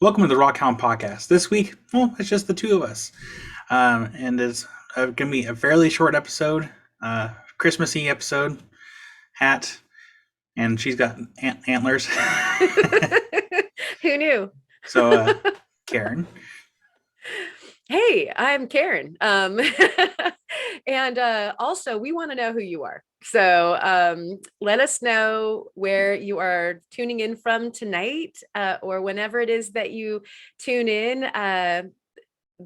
Welcome to the Rockhound Podcast. This week, well, it's just the two of us. And it's going to be a fairly short episode, Christmassy episode, hat, and she's got antlers. Who knew? So, Karen. Hey, I'm Karen. And also, we want to know who you are. So let us know where you are tuning in from tonight, or whenever it is that you tune in,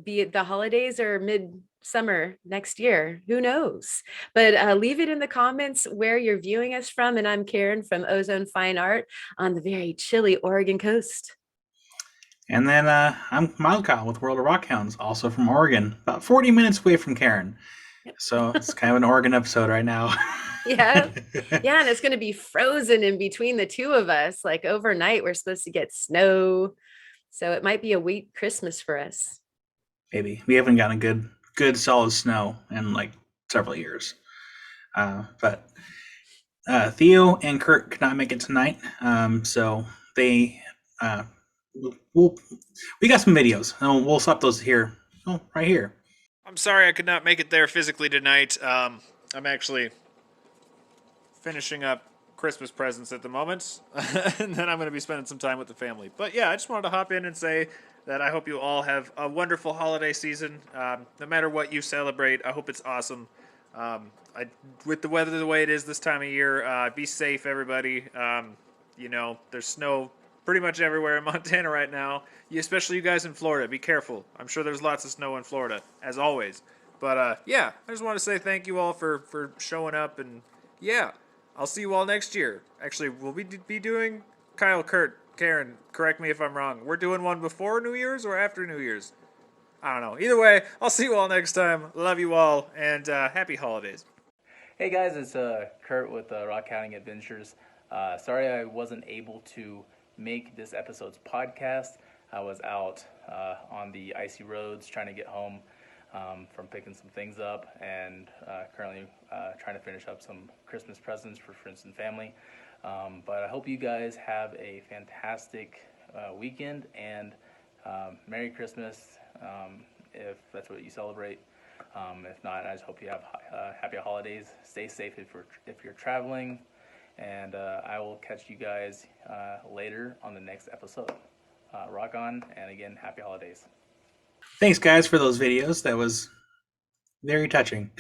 be it the holidays or mid-summer next year, who knows? But leave it in the comments where you're viewing us from. And I'm Karen from Ozone Fine Art on the very chilly Oregon coast. And then I'm Mild Kyle with World of Rockhounds, also from Oregon, about 40 minutes away from Karen. So it's kind of an Oregon episode right now. Yeah. And it's going to be frozen in between the two of us. Like overnight, we're supposed to get snow. So it might be a wheat Christmas for us. Maybe. We haven't gotten good solid snow in like several years. But Theo and Kurt could not make it tonight. So they... we got some videos, and we'll slap those here. Oh, right here. I'm sorry I could not make it there physically tonight. I'm actually finishing up Christmas presents at the moment, and then I'm going to be spending some time with the family. But yeah, I just wanted to hop in and say that I hope you all have a wonderful holiday season. No matter what you celebrate, I hope it's awesome. With the weather the way it is this time of year, be safe, everybody. There's snow pretty much everywhere in Montana right now, especially you guys in Florida. Be careful. I'm sure there's lots of snow in Florida, as always. But I just want to say thank you all for showing up, and yeah, I'll see you all next year. Actually, will we be doing, Kyle, Kurt, Karen, correct me if I'm wrong, we're doing one before New Year's or after New Year's? I don't know. Either way, I'll see you all next time. Love you all, and happy holidays. Hey guys, it's Kurt with Rock.Hounding.Adventures. Sorry I wasn't able to make this episode's podcast. I was out on the icy roads trying to get home from picking some things up, and currently trying to finish up some Christmas presents for friends and family. But I hope you guys have a fantastic weekend, and Merry Christmas if that's what you celebrate. If not, I just hope you have happy holidays. Stay safe if you're traveling. And I will catch you guys later on the next episode. Rock on, and again, happy holidays. Thanks, guys, for those videos. That was very touching.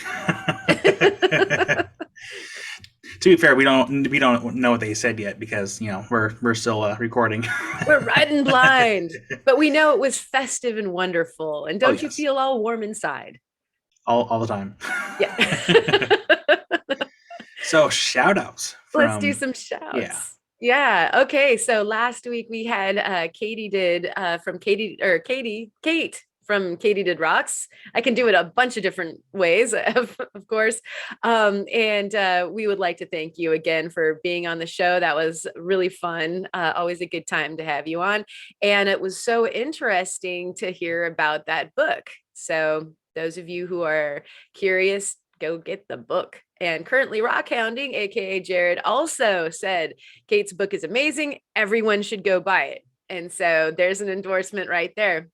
To be fair, we don't know what they said yet because we're still recording. We're riding blind, but we know it was festive and wonderful. And don't you feel all warm inside? All the time. Yeah. So shout outs. Let's do some shouts. Yeah. Okay. So last week we had Kate from Katie Did Rocks. I can do it a bunch of different ways, of course. And we would like to thank you again for being on the show. That was really fun. Always a good time to have you on. And it was so interesting to hear about that book. So those of you who are curious, go get the book. And currently Rockhounding, aka Jared, also said Kate's book is amazing. Everyone should go buy it. And so there's an endorsement right there.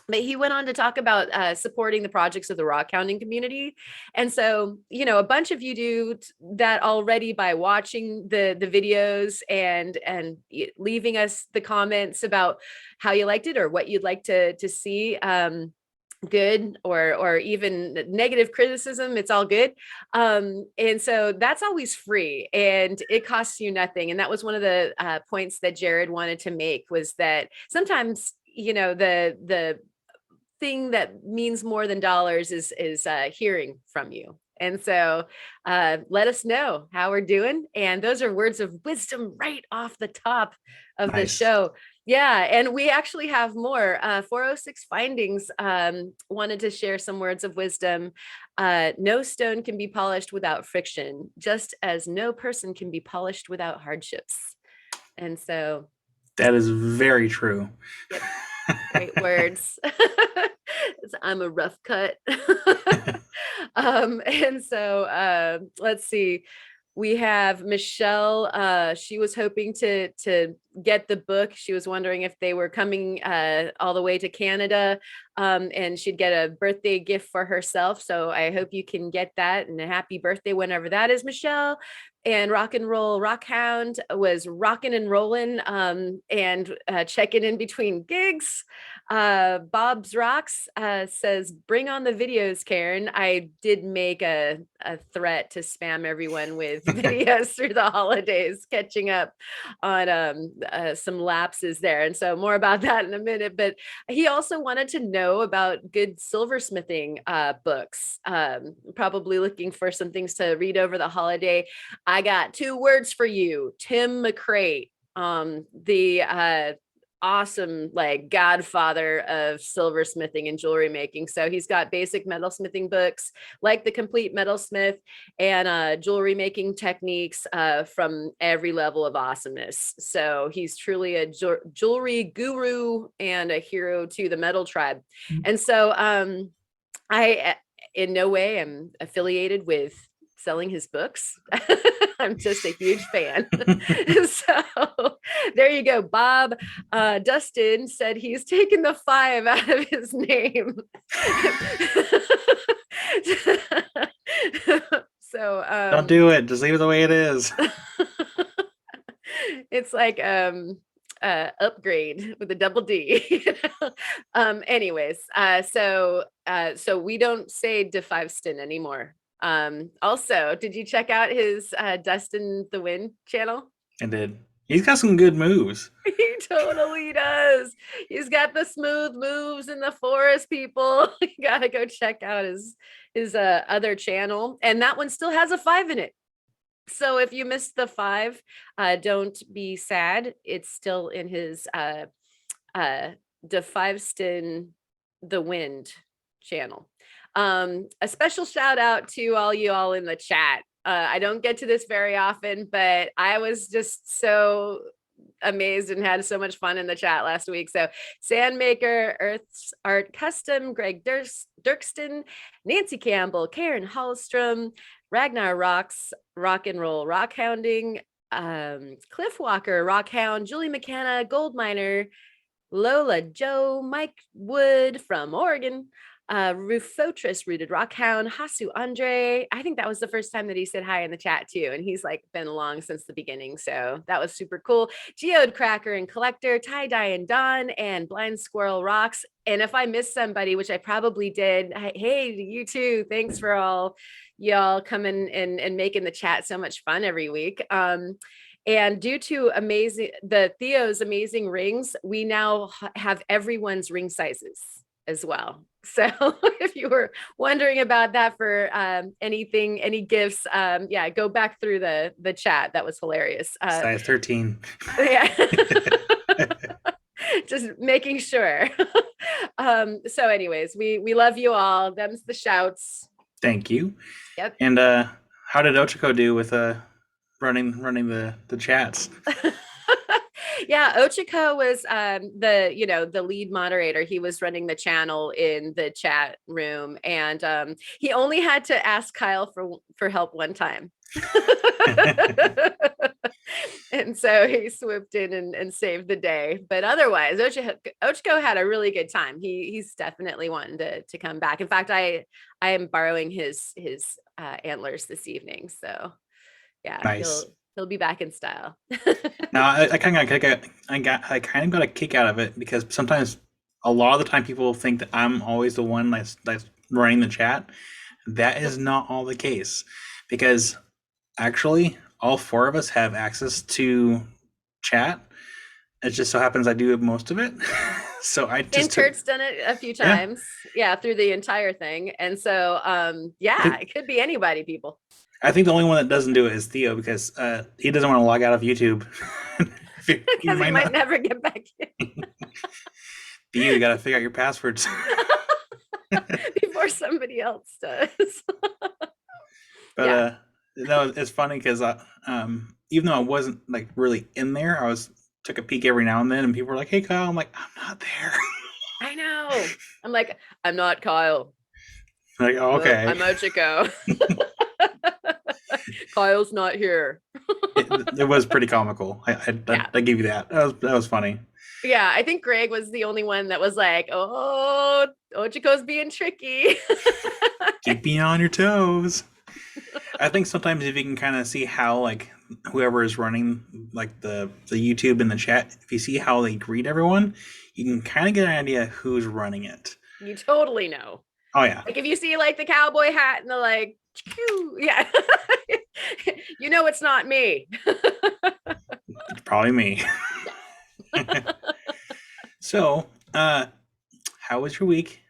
But he went on to talk about supporting the projects of the rockhounding community. And so, a bunch of you do that already by watching the videos and leaving us the comments about how you liked it or what you'd like to see. Good or even negative criticism, it's all good. And so that's always free and it costs you nothing. And that was one of the points that Jared wanted to make, was that sometimes the thing that means more than dollars is hearing from you. And so let us know how we're doing. And those are words of wisdom right off the top of the show. Yeah, and we actually have more. 406 Findings wanted to share some words of wisdom. No stone can be polished without friction, just as no person can be polished without hardships. And so that is very true. Yep. Great words. I'm a rough cut. And so let's see. We have Michelle. She was hoping to get the book. She was wondering if they were coming all the way to Canada, and she'd get a birthday gift for herself. So I hope you can get that, and a happy birthday whenever that is, Michelle. And Rock and Roll Rockhound was rocking and rolling, and checking in between gigs. Bob's Rocks says, bring on the videos, Karen. I did make a threat to spam everyone with videos through the holidays, catching up on some lapses there. And so more about that in a minute. But he also wanted to know about good silversmithing books, probably looking for some things to read over the holiday. I got 2 words for you: Tim McCrate, the awesome like godfather of silversmithing and jewelry making. So he's got basic metalsmithing books like The Complete Metalsmith, and jewelry making techniques from every level of awesomeness. So he's truly a jewelry guru and a hero to the metal tribe. And so I in no way am affiliated with selling his books. I'm just a huge fan. So there you go, Bob. Dustin said he's taken the 5 out of his name. So don't do it. Just leave it the way it is. It's like upgrade with a double D. Anyways, so we don't say DeFiveston anymore. Also, did you check out his Dustin the Wind channel? I did. He's got some good moves. He totally does. He's got the smooth moves in the forest, people. You gotta go check out his other channel, and that one still has a 5 in it. So if you missed the 5, don't be sad. It's still in his DeFiveston the Wind channel. A special shout out to all you all in the chat. I don't get to this very often, but I was just so amazed and had so much fun in the chat last week. So Sandmaker, Earth's Art Custom, Greg Dirkston, Nancy Campbell, Karen Hallstrom, Ragnar Rocks, Rock and Roll Rockhounding, Cliff Walker, Rockhound, Julie McKenna, Gold Miner, Lola Joe, Mike Wood from Oregon, Rufotris, Rooted Rockhound, Hasu Andre. I think that was the first time that he said hi in the chat too, and he's like been along since the beginning, so that was super cool. Geode Cracker and Collector, Tie Dye and Dawn, and Blind Squirrel Rocks. And if I missed somebody, which I probably did, hey, you too. Thanks for all y'all coming and making the chat so much fun every week. And due to Theo's amazing rings, we now have everyone's ring sizes as well. So if you were wondering about that for any gifts, yeah, go back through the chat. That was hilarious. Size 13. Yeah. Just making sure. So anyways, we love you all. Them's the shouts. Thank you. Yep. And how did Ochiko do with running the chats? Yeah, Ochiko was the lead moderator. He was running the channel in the chat room, and he only had to ask Kyle for help one time. And so he swooped in and saved the day. But otherwise, Ochiko had a really good time. He's definitely wanting to come back. In fact, I am borrowing his antlers this evening. So yeah, nice. He'll be back in style. Now I kind of got a kick out of it, because sometimes, a lot of the time, people think that I'm always the one that's running the chat. That is not all the case, because actually all 4 of us have access to chat. It just so happens I do most of it. So I just Kurt's done it a few times, yeah, through the entire thing, and so it could be anybody, people. I think the only one that doesn't do it is Theo, because he doesn't want to log out of YouTube. Because he might never get back in. Theo, you got to figure out your passwords before somebody else does. But no, it's funny because even though I wasn't like really in there, I took a peek every now and then, and people were like, "Hey, Kyle." I'm like, "I'm not there." I know. I'm like, "I'm not Kyle." Like, oh, okay. I'm Ochiko. Kyle's not here. It was pretty comical. I give you that. That was funny. Yeah, I think Greg was the only one that was like, "Oh, Ochiko's being tricky." Keep being on your toes. I think sometimes if you can kind of see how like whoever is running like the YouTube in the chat, if you see how they greet everyone, you can kind of get an idea who's running it. You totally know. Oh yeah. Like if you see like the cowboy hat and the like, yeah, you know it's not me. It's probably me. So, how was your week?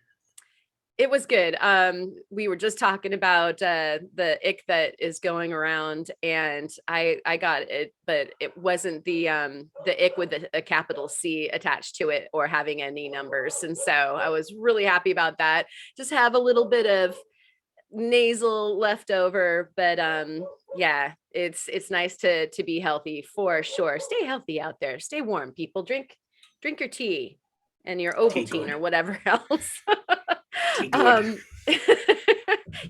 It was good. We were just talking about the ick that is going around, and I got it, but it wasn't the ick with a capital C attached to it or having any numbers, and so I was really happy about that. Just have a little bit of nasal left over, but yeah, it's nice to be healthy for sure. Stay healthy out there. Stay warm, people. Drink your tea and your Ovaltine or whatever else.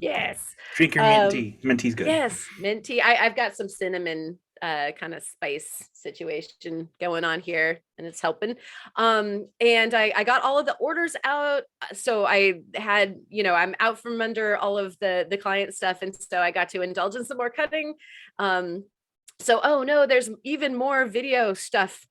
Yes. Drink your mint tea. Mint tea's good. Yes, mint tea. I've got some cinnamon kind of spice situation going on here, and it's helping. And I got all of the orders out, so I had, I'm out from under all of the client stuff, and so I got to indulge in some more cutting. So, oh no, there's even more video stuff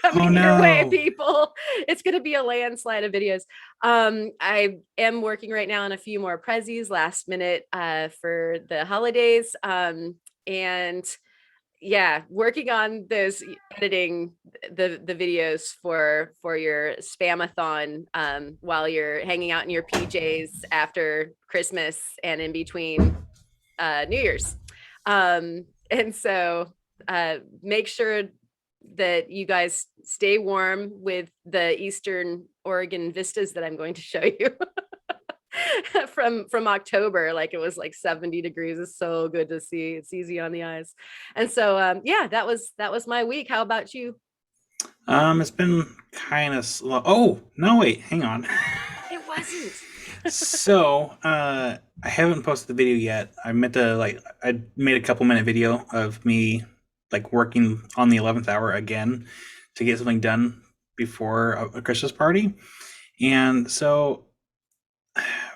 coming your way, people. It's going to be a landslide of videos. I am working right now on a few more prezzies last minute for the holidays. And yeah, working on those, editing the videos for your spamathon while you're hanging out in your PJs after Christmas and in between New Year's. And so make sure that you guys stay warm with the Eastern Oregon vistas that I'm going to show you from October. Like it was like 70 degrees. It's so good to see. It's easy on the eyes. And so yeah, that was my week. How about you? It's been kind of slow. Oh, no, wait, hang on. It wasn't. So, I haven't posted the video yet. I meant to I made a couple minute video of me like working on the 11th hour again to get something done before a Christmas party. And so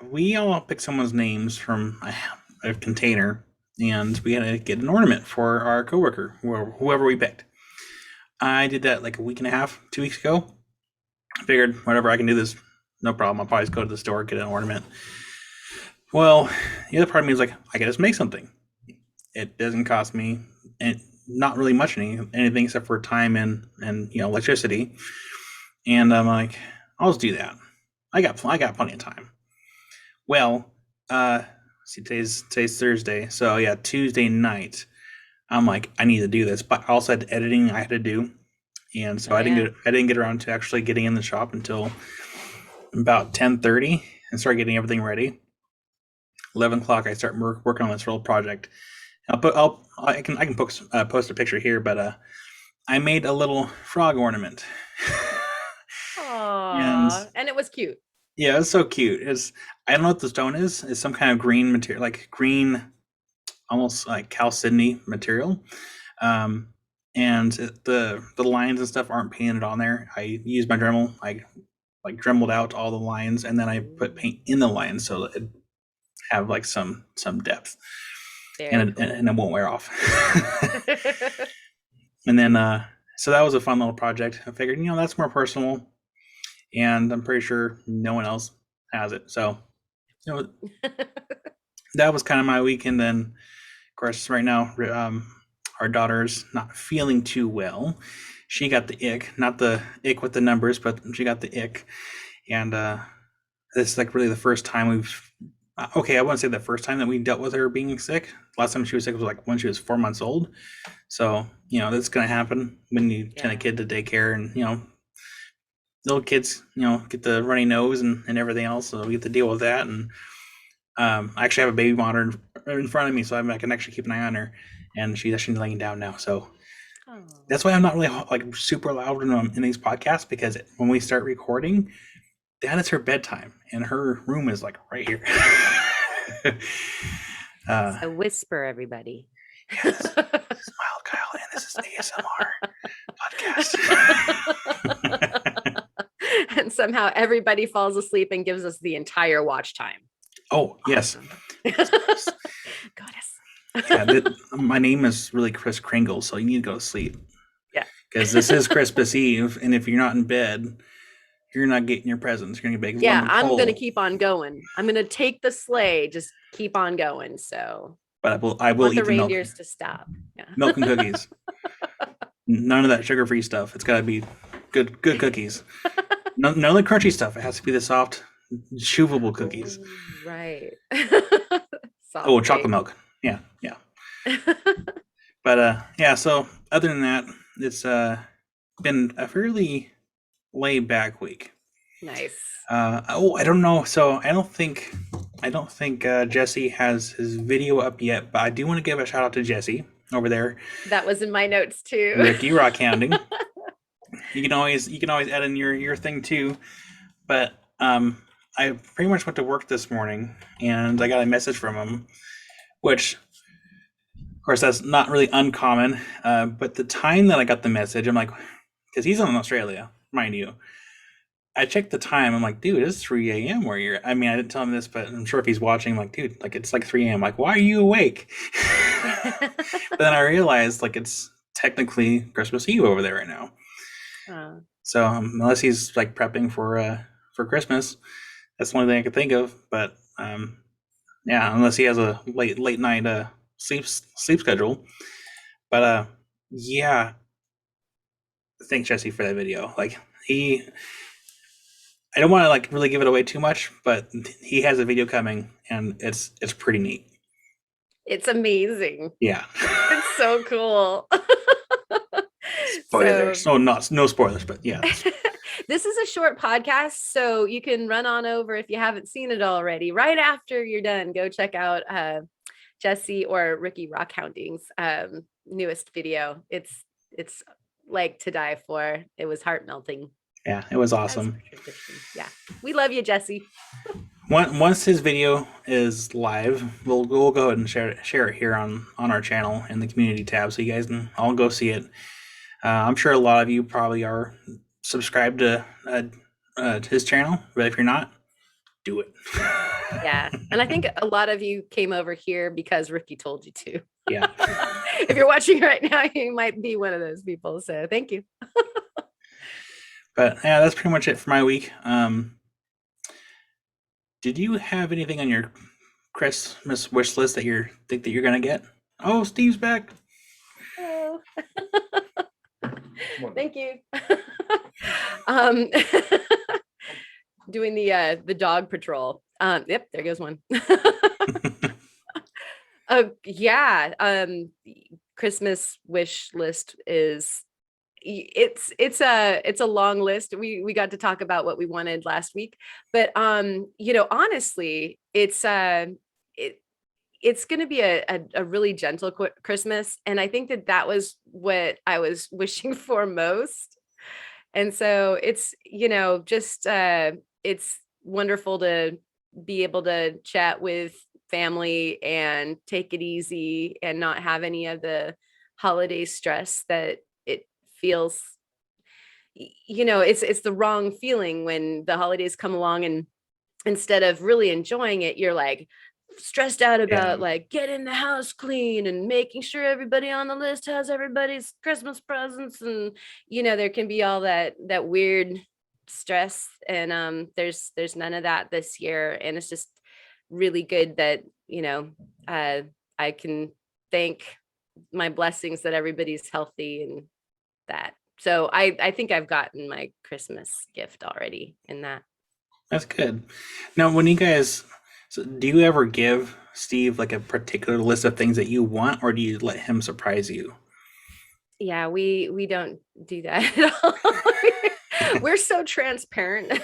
we all picked someone's names from a container, and we had to get an ornament for our coworker, whoever we picked. I did that like a week and a half, 2 weeks ago. I figured whatever, I can do this. No problem. I'll probably just go to the store, get an ornament. Well, the other part of me is like, I can just make something. It doesn't cost me not really much anything except for time and electricity. And I'm like, I'll just do that. I got plenty of time. Well, see, today's Thursday, so yeah, Tuesday night, I'm like, I need to do this, but I also had editing I had to do, and so I didn't get around to actually getting in the shop until about 10:30 and start getting everything ready. 11 o'clock, I start working on this little project. I can post a picture here, but I made a little frog ornament. Aww, and it was cute. Yeah, it's so cute. I don't know what the stone is. It's some kind of green material, like green, almost like chalcedony material. And the lines and stuff aren't painted on there. I used my Dremel. I like dremeled out all the lines, and then I put paint in the lines so that it have like some depth, and it won't wear off. And then so that was a fun little project. I figured, that's more personal, and I'm pretty sure no one else has it. So that was kind of my week. And then of course right now our daughter's not feeling too well. She got the ick, not the ick with the numbers, but she got the ick. And this is like really the first time I wouldn't say the first time that we dealt with her being sick. Last time she was sick was like when she was 4 months old. So, that's going to happen when you send a kid to daycare, and, little kids, get the runny nose and everything else. So we get to deal with that. And I actually have a baby monitor in front of me, so I can actually keep an eye on her. And she's actually laying down now. So that's why I'm not really like super loud in these podcasts, because when we start recording, that is her bedtime, and her room is like right here. So whisper, everybody. Yes, this is Mild Kyle, and this is ASMR podcast. And somehow everybody falls asleep and gives us the entire watch time. Oh, yes. Goddess. Yeah, my name is really Chris Kringle, so you need to go to sleep. Yeah. Because this is Christmas Eve, and if you're not in bed, you're not getting your presents. You're going to be Yeah, lump I'm coal. going to keep on going. I'm going to take the sleigh. Just keep on going. So, But I will want eat the the milk, reindeers to stop. Yeah. milk and cookies. None of that sugar-free stuff. It's got to be good cookies. None of the crunchy stuff. It has to be the soft, chewable cookies. Ooh, right. Oh, chocolate milk. Yeah. But yeah. So other than that, it's been a fairly laid back week. Nice. I don't know. So I don't think Jesse has his video up yet, but I do want to give a shout out to Jesse over there. That was in my notes too. Ricky Rockhounding. You can always add in your thing too. But I pretty much went to work this morning and I got a message from him, which of course that's not really uncommon. But the time that I got the message, I'm like, because he's in Australia, mind you. I checked the time. I'm like, dude, it's 3 a.m. where you're. I mean, I didn't tell him this, but I'm sure if he's watching, I'm like, dude, like it's like 3 a.m. Like, why are you awake? But then I realized, like, it's technically Christmas Eve over there right now. So unless he's like prepping for Christmas, that's the only thing I could think of. But yeah, unless he has a late night sleep schedule. But yeah, thanks Jesse for that video. Like I don't want to like really give it away too much, but he has a video coming and it's pretty neat. It's amazing. Yeah. It's so cool. Spoilers. So, no spoilers, but yeah. This is a short podcast, so you can run on over if you haven't seen it already. Right after you're done, go check out Jesse or Ricky Rockhounding's newest video. It's like to die for. It was heart melting. Yeah, it was awesome. Yeah, we love you, Jesse. Once his video is live, we'll go ahead and share it here on our channel in the community tab, so you guys can all go see it. I'm sure a lot of you probably are subscribed to his channel, but if you're not, do it. Yeah, and I think a lot of you came over here because Ricky told you to. Yeah. If you're watching right now, you might be one of those people. So thank you. But yeah, that's pretty much it for my week. Did you have anything on your Christmas wish list that you think that you're gonna get? Oh, Steve's back. Oh. Thank you. Doing the dog patrol. Yep, there goes one. Yeah. Christmas wish list is it's a long list. We got to talk about what we wanted last week, but honestly, it's going to be a really gentle Christmas, and I think that was what I was wishing for most. And so it's just it's wonderful to be able to chat with family and take it easy and not have any of the holiday stress that it feels. It's the wrong feeling when the holidays come along and instead of really enjoying it, you're like stressed out about like getting the house clean and making sure everybody on the list has everybody's Christmas presents, and there can be all that weird stress, and there's none of that this year, and it's just really good that I can thank my blessings that everybody's healthy and that. So I think I've gotten my Christmas gift already in that. That's good. Now, when you guys, do you ever give Steve like a particular list of things that you want, or do you let him surprise you? Yeah, we don't do that at all. We're so transparent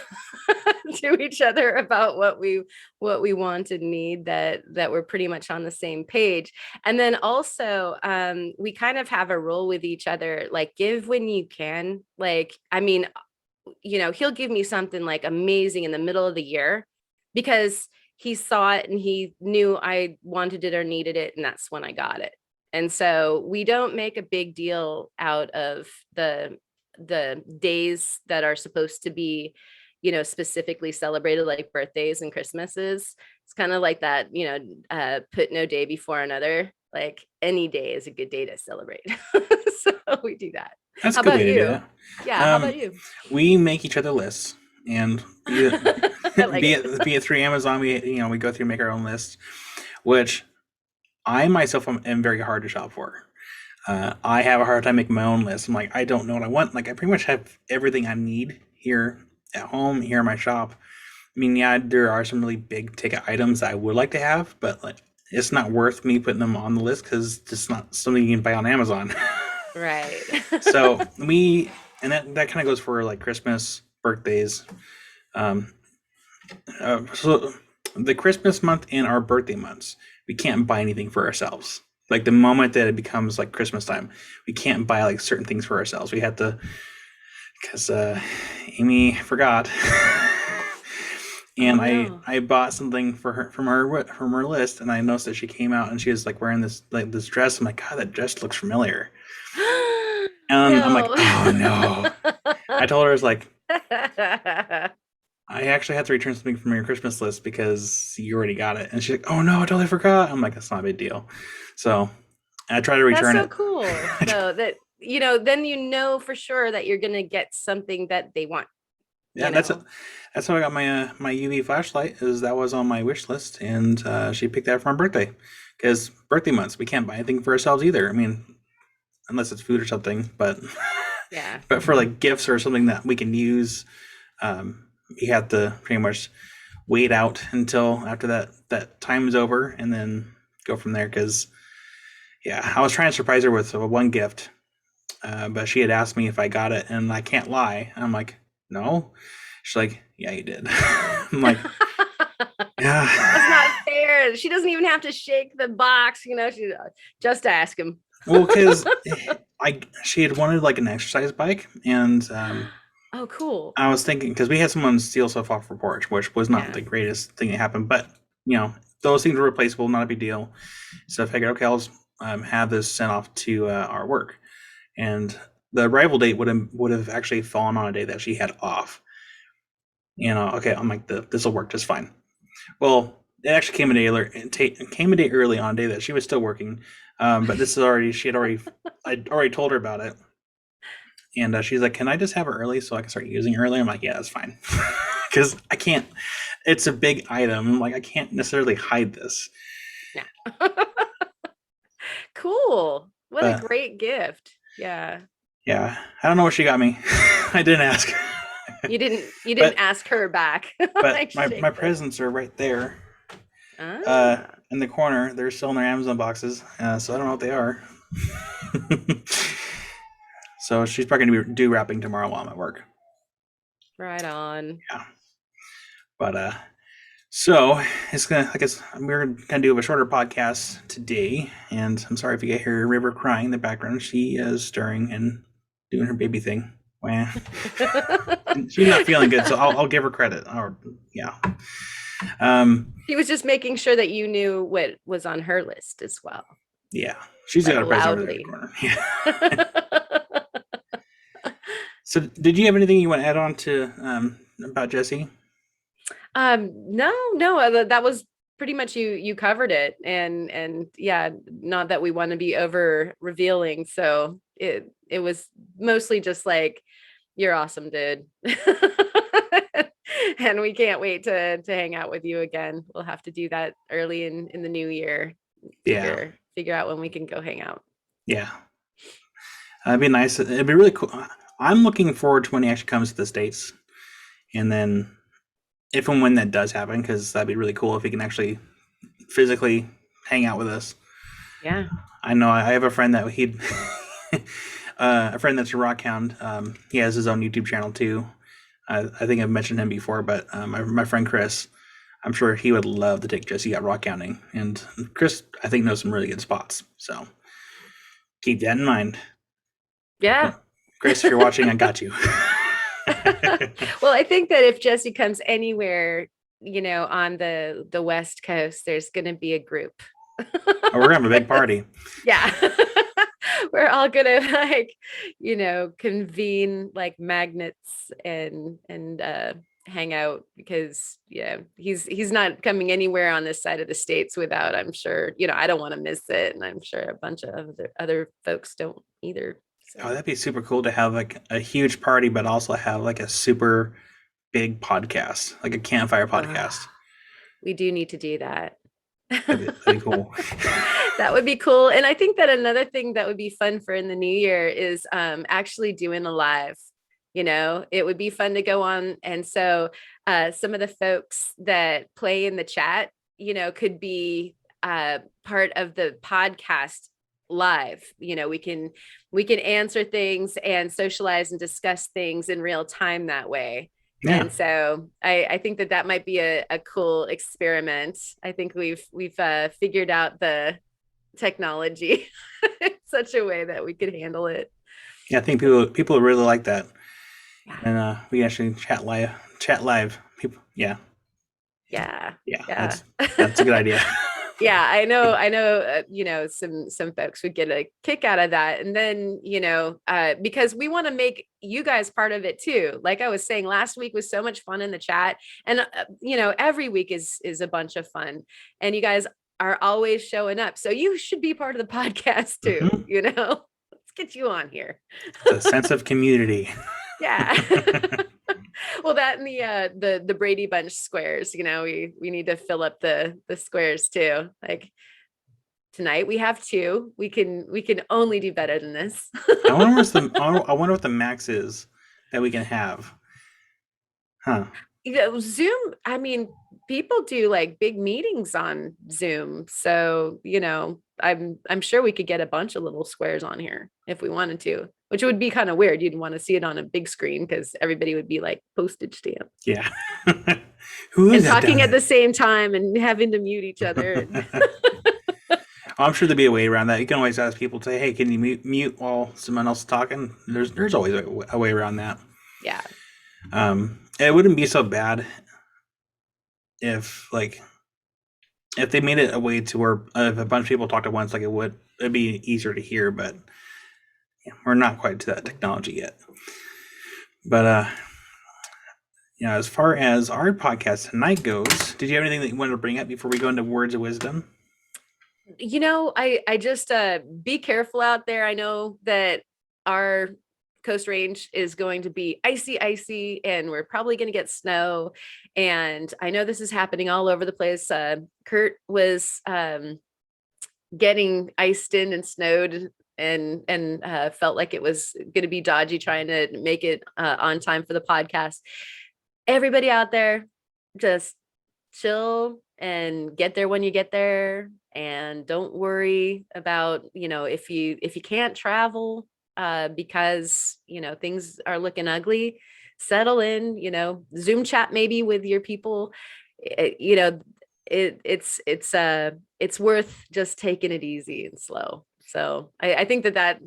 to each other about what we want and need that we're pretty much on the same page. And then also we kind of have a rule with each other, like give when you can. Like, I mean, he'll give me something like amazing in the middle of the year because he saw it and he knew I wanted it or needed it, and that's when I got it. And so we don't make a big deal out of the days that are supposed to be, specifically celebrated, like birthdays and Christmases. It's kind of like that, put no day before another. Like any day is a good day to celebrate. So we do that. That's How a good about way to do you? that. Yeah. How about you? We make each other lists, and be I like it. it through Amazon. We go through and make our own lists, which I myself am very hard to shop for. I have a hard time making my own list. I'm like, I don't know what I want. Like, I pretty much have everything I need here at home, here in my shop. I mean, yeah, there are some really big ticket items that I would like to have, but like, it's not worth me putting them on the list because it's not something you can buy on Amazon. Right. So and that kind of goes for like Christmas, birthdays. So the Christmas month and our birthday months, we can't buy anything for ourselves. Like the moment that it becomes like Christmas time, we can't buy like certain things for ourselves. We have to, because Amy forgot. And I bought something for her from her list, and I noticed that she came out and she was like wearing this dress. I'm like, God, that dress looks familiar. And I'm like, oh no. I told her, I was like, I actually had to return something from your Christmas list because you already got it. And she's like, oh no, I totally forgot. I'm like, that's not a big deal. So I try to return That's so it. cool. So that, then for sure that you're going to get something that they want. Yeah, that's how I got my UV flashlight. That was on my wish list, and she picked that for my birthday. Because birthday months, we can't buy anything for ourselves either. I mean, unless it's food or something. But yeah, but for like gifts or something that we can use, you have to pretty much wait out until after that time is over, and then go from there. Because I was trying to surprise her with one gift, but she had asked me if I got it, and I can't lie. I'm like, no. She's like, yeah, you did. I'm like, yeah. That's not fair. She doesn't even have to shake the box. She just ask him. Well, because she had wanted like an exercise bike, and oh, cool. I was thinking, because we had someone steal stuff off her porch, which was not the greatest thing that happened, but those things were replaceable, not a big deal. So I figured, okay, I'll just have this sent off to our work, and the arrival date would have actually fallen on a day that she had off. Okay, I'm like, this will work just fine. Well, it actually came a day early on a day that she was still working. But this is I'd already told her about it. And she's like, can I just have it early so I can start using it early? I'm like, yeah, that's fine. Because I can't, it's a big item. I'm like, I can't necessarily hide this. Yeah. Cool. What a great gift. Yeah. Yeah. I don't know what she got me. I didn't ask. You didn't ask her back. But my presents are right there. In the corner. They're still in their Amazon boxes. So I don't know what they are. So she's probably going to do wrapping tomorrow while I'm at work. Right on. Yeah. But so it's we're gonna do a shorter podcast today, and I'm sorry if you get hear River crying in the background. She is stirring and doing her baby thing. Well, she's not feeling good, so I'll give her credit. She was just making sure that you knew what was on her list as well. Yeah, she's got a present over there in the corner. Yeah. So, did you have anything you want to add on to about Jessie? No, that was pretty much you covered it, and yeah, not that we want to be over revealing. So it was mostly just like, you're awesome, dude. And we can't wait to hang out with you again. We'll have to do that early in the new year. Figure out when we can go hang out. Yeah. It'd be nice. It'd be really cool. I'm looking forward to when he actually comes to the States. And then if and when that does happen, because that'd be really cool if he can actually physically hang out with us. Yeah. I know I have a friend that a friend that's a rockhound. He has his own YouTube channel too. I think I've mentioned him before, but my friend Chris, I'm sure he would love to take Jessie out rockhounding. And Chris, I think, knows some really good spots. So keep that in mind. Yeah. Chris, if you're watching, I got you. Well, I think that if Jessie comes anywhere, on the West Coast, there's going to be a group Oh, we're gonna have a big party. Yeah. We're all gonna like, convene like magnets and hang out because he's not coming anywhere on this side of the states without, I'm sure, I don't want to miss it. And I'm sure a bunch of other folks don't either. Oh, So that'd be super cool to have like a huge party, but also have like a super big podcast, like a campfire podcast. we do need to do that. That'd be cool. That would be cool. And I think that another thing that would be fun for in the new year is actually doing a live. It would be fun to go on. And so some of the folks that play in the chat, could be part of the podcast live. We can answer things and socialize and discuss things in real time that way. Yeah. And so I think that might be a cool experiment. I think we've figured out the technology in such a way that we could handle it. Yeah, I think people really like that. Yeah. And we actually chat live. People, yeah. That's a good idea. Yeah, I know, some folks would get a kick out of that. And then, because we want to make you guys part of it too. Like I was saying, last week was so much fun in the chat. And, every week is a bunch of fun. And you guys are always showing up. So you should be part of the podcast too, Let's get you on here. It's a sense of community. Yeah. Well, that and the Brady Bunch squares, we need to fill up the squares too. Like tonight we have 2. We can only do better than this. I wonder what the max is that we can have. Huh. Zoom, I mean, people do like big meetings on Zoom. So, I'm sure we could get a bunch of little squares on here if we wanted to, which would be kind of weird. You'd want to see it on a big screen because everybody would be like postage stamp. Yeah. Who is talking at the same time and having to mute each other. I'm sure there'd be a way around that. You can always ask people to say, hey, can you mute while someone else is talking? There's always a way around that. Yeah. It wouldn't be so bad if they made it a way to where if a bunch of people talked at once, like it'd be easier to hear, but we're not quite to that technology yet. But as far as our podcast tonight goes, did you have anything that you wanted to bring up before we go into words of wisdom? I just be careful out there. I know that our Coast Range is going to be icy, and we're probably going to get snow. And I know this is happening all over the place. Kurt was getting iced in and snowed and felt like it was going to be dodgy trying to make it on time for the podcast. Everybody out there, just chill and get there when you get there. And don't worry about, if you can't travel because, things are looking ugly, settle in, Zoom chat maybe with your people. It's worth just taking it easy and slow. So I think that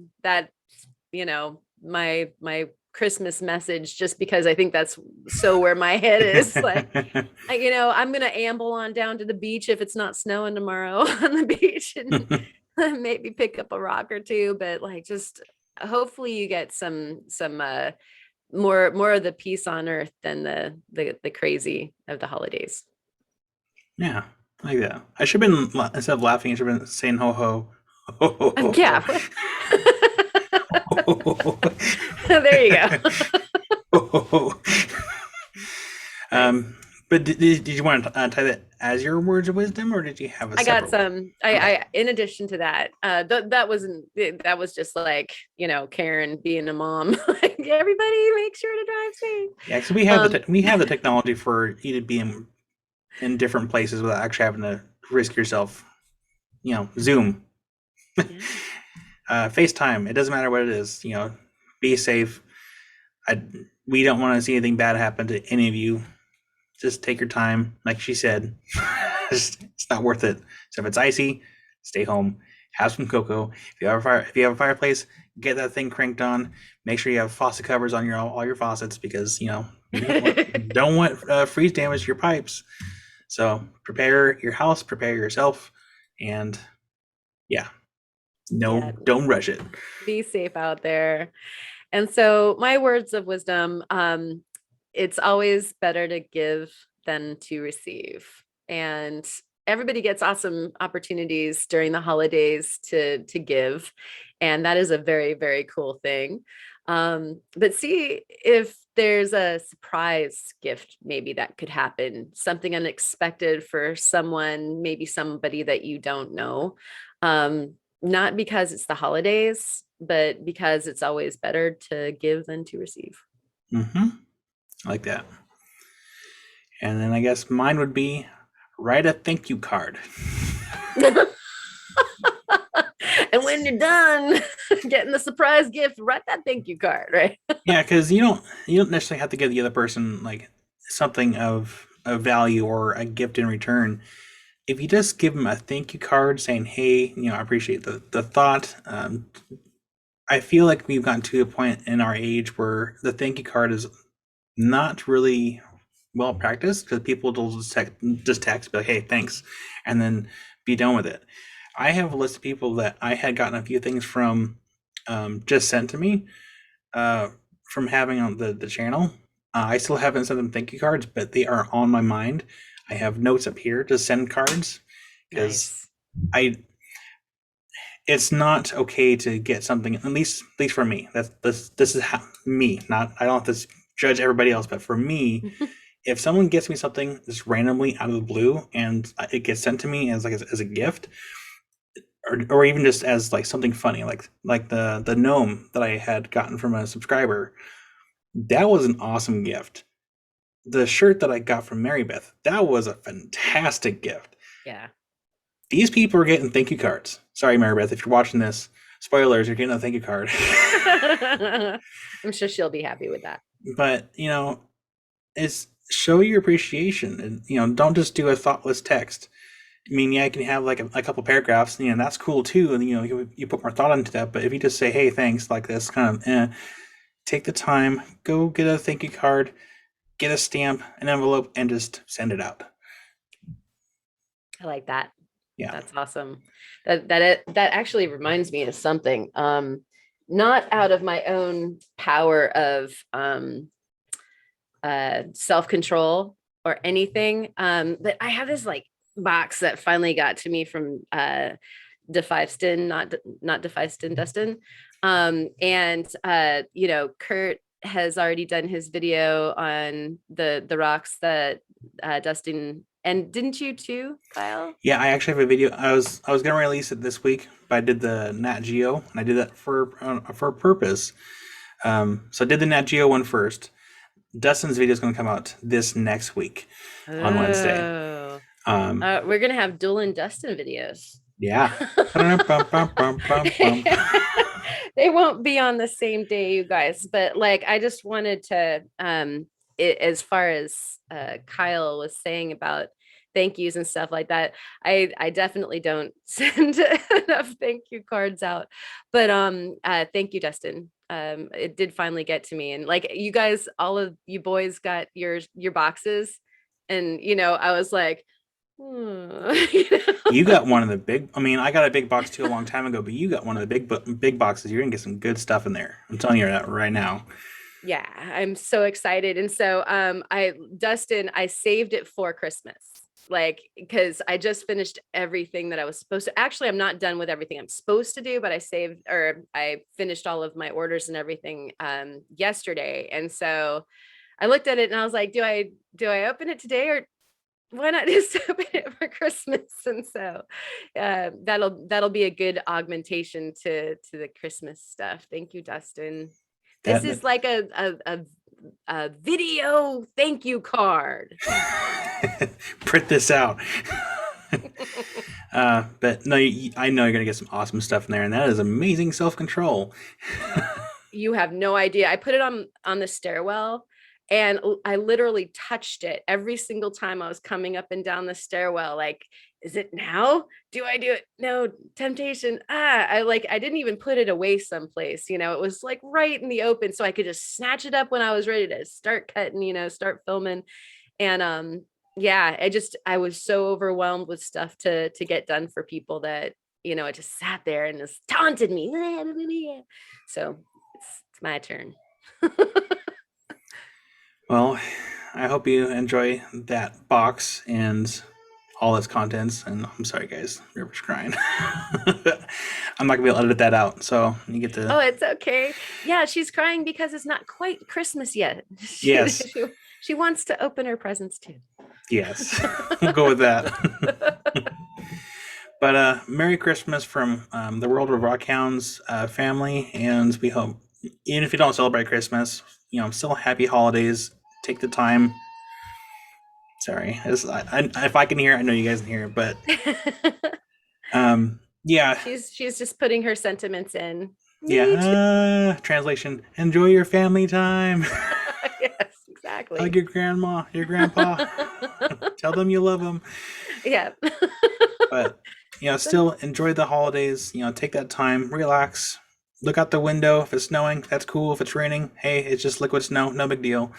my Christmas message, just because I think that's so where my head is. Like, I'm going to amble on down to the beach if it's not snowing tomorrow on the beach and maybe pick up a rock or two, but just hopefully you get some more of the peace on earth than the crazy of the holidays. Yeah, like that. I should have been, instead of laughing, I should have been saying ho ho. Ho, ho, ho, yeah. There you go. But did you want to tie that as your words of wisdom, or did you have a? I got some. I in addition to that, that was just like Karen being a mom. Like, everybody, make sure to drive safe. Yeah, because we have the technology for you to be in different places without actually having to risk yourself. Zoom. FaceTime, it doesn't matter what it is, be safe. We don't want to see anything bad happen to any of you. Just take your time, like she said. It's not worth it. So if it's icy, stay home, have some cocoa. If you have a fireplace, get that thing cranked on. Make sure you have faucet covers on all your faucets, because you don't want freeze damage to your pipes. So prepare your house, prepare yourself. And don't rush it. Be safe out there. And so my words of wisdom, it's always better to give than to receive. And everybody gets awesome opportunities during the holidays to give. And that is a very, very cool thing. But see if there's a surprise gift maybe that could happen, something unexpected for someone, maybe somebody that you don't know. Not because it's the holidays, but because it's always better to give than to receive. I like that. And then I guess mine would be write a thank you card. And when you're done getting the surprise gift, write that thank you card, right? Yeah, because you don't necessarily have to give the other person like something of value or a gift in return. If you just give them a thank you card saying, hey, I appreciate the thought. I feel like we've gotten to a point in our age where the thank you card is not really well practiced, because people will just text, be like, hey, thanks, and then be done with it. I have a list of people that I had gotten a few things from, just sent to me from having on the channel. I still haven't sent them thank you cards, but they are on my mind. I have notes up here to send cards, because Nice. it's not okay to get something, at least for me. This is me. Not, I don't have to judge everybody else, but for me, if someone gets me something just randomly out of the blue and it gets sent to me as a gift, or even just as like something funny, like the gnome that I had gotten from a subscriber, that was an awesome gift. The shirt that I got from Mary Beth, that was a fantastic gift. Yeah. These people are getting thank you cards. Sorry, Mary Beth, if you're watching this, spoilers, you're getting a thank you card. I'm sure she'll be happy with that. But, it's show your appreciation, and, don't just do a thoughtless text. I mean, yeah, you can have like a couple paragraphs, that's cool too. And, you put more thought into that. But if you just say, hey, thanks, like this, kind of, take the time, go get a thank you card, get a stamp, an envelope, and just send it out. I like that. Yeah. That's awesome. That actually reminds me of something. Not out of my own power of self-control or anything. But I have this like box that finally got to me from Defyston, not Defyston, Dustin. And Kurt has already done his video on the rocks that Dustin, and didn't you too, Kyle? Yeah, I actually have a video. I was gonna release it this week, but I did the Nat Geo, and I did that for a purpose. So I did the Nat Geo one first. Dustin's video is going to come out this next week on Wednesday. We're gonna have Dylan Dustin videos. Yeah. They won't be on the same day, you guys, but like I just wanted to as far as Kyle was saying about thank yous and stuff like that, I definitely don't send enough thank you cards out, but thank you, Dustin. It did finally get to me, and like you guys, all of you boys got your boxes, and I was like, you got one of the big, I got a big box too a long time ago, but you got one of the big boxes. You're gonna get some good stuff in there. I'm telling you that right now. Yeah, I'm so excited. And so Dustin, I saved it for Christmas, like, because I just finished everything that I was supposed to. Actually, I'm not done with everything I'm supposed to do, but I finished all of my orders and everything yesterday. And so I looked at it and I was like, do I open it today, or why not just open it for Christmas? And so that'll be a good augmentation to the Christmas stuff. Thank you, Dustin. This is like a video thank you card. Print this out. But no, I know you're gonna get some awesome stuff in there, and that is amazing self-control. You have no idea. I put it on the stairwell, and I literally touched it every single time I was coming up and down the stairwell. Like, is it now? Do I do it? No, temptation. I didn't even put it away someplace, it was like right in the open. So I could just snatch it up when I was ready to start cutting, start filming. And yeah, I was so overwhelmed with stuff to get done for people that, it just sat there and just taunted me. So it's my turn. Well, I hope you enjoy that box and all its contents. And I'm sorry, guys, River's crying. I'm not gonna be able to edit that out, so you get Oh, to. it's okay. Yeah, she's crying because it's not quite Christmas yet. Yes. She wants to open her presents too. Yes, we'll go with that. But Merry Christmas from the World of Rockhounds family, and we hope, even if you don't celebrate Christmas, still happy holidays. Take the time. Sorry, if I can hear, I know you guys can hear, but yeah, She's just putting her sentiments in. yeah. Translation: enjoy your family time. Yes, exactly. Hug your grandma, your grandpa. Tell them you love them. Yeah. But still enjoy the holidays. Take that time, relax, look out the window. If it's snowing, that's cool. If it's raining, hey, it's just liquid snow, no big deal.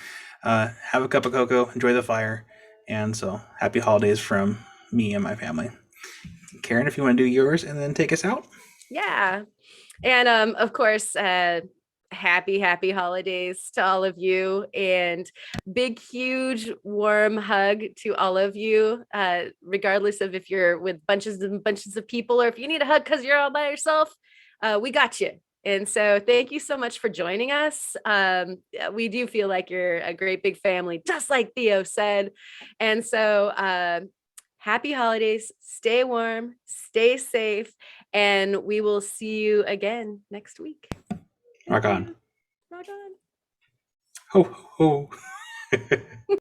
Have a cup of cocoa, enjoy the fire, and so happy holidays from me and my family. Karen, if you want to do yours and then take us out. Yeah. And of course, happy holidays to all of you, and big huge warm hug to all of you, regardless of if you're with bunches and bunches of people or if you need a hug because you're all by yourself. We got you. And so thank you so much for joining us. We do feel like you're a great big family, just like Theo said. And so happy holidays, stay warm, stay safe, and we will see you again next week. Rock on. Rock on. Ho, ho, ho.